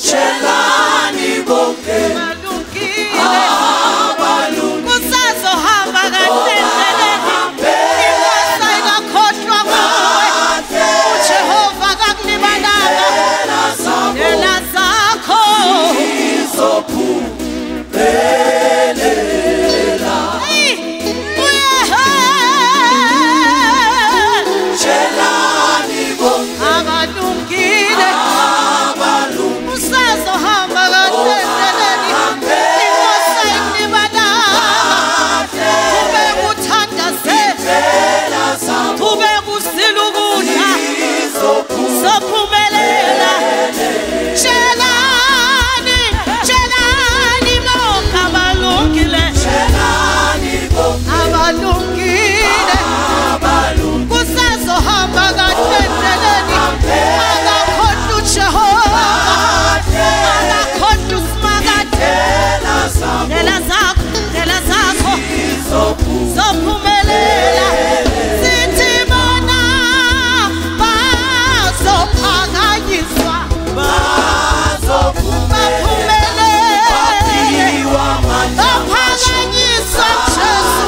Shelani bonke abalungile kusazohamba kahle inkosi ayikakhohlwa kuwe uJehova kakulibalanga yena zakho izophumelela Shelani bonke abalungile usazohamba kahle inkosi ayikulibalanga kube kuthandaze kube kusila ukudla sophumelela Shelani bonke abalungile abalungile kusazohamba kahle endleleni akakhohlwa uJehova akakhohlwa uSimakade ndlela zakho zophumelela sithi bona bazophakanyiswa baphakanyiswa Jesu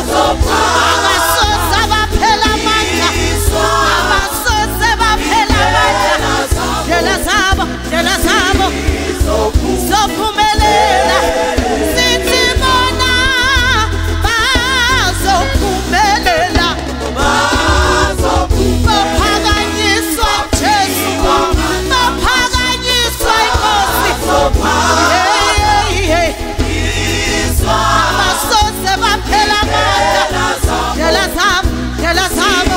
abasoze baphela amandla abasoze baphela amandla ndlela zabo zophumelela sithi bona bazophumelela baphakanyiswa Jesu baphakanyiswa inkosi abasoze baphela amandla ndlela zabo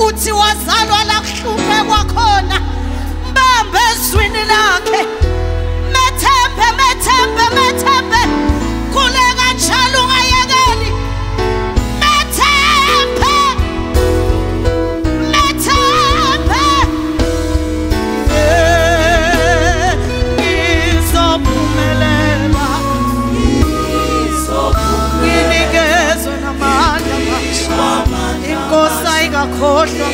uthi wazalwa la kuhlupe kwakhona mbambe ezwini lakhe methembe khuleka njalo ungayekeli methembe ngizophumelela nginikezwe namandla inkosi ayikakhohlwa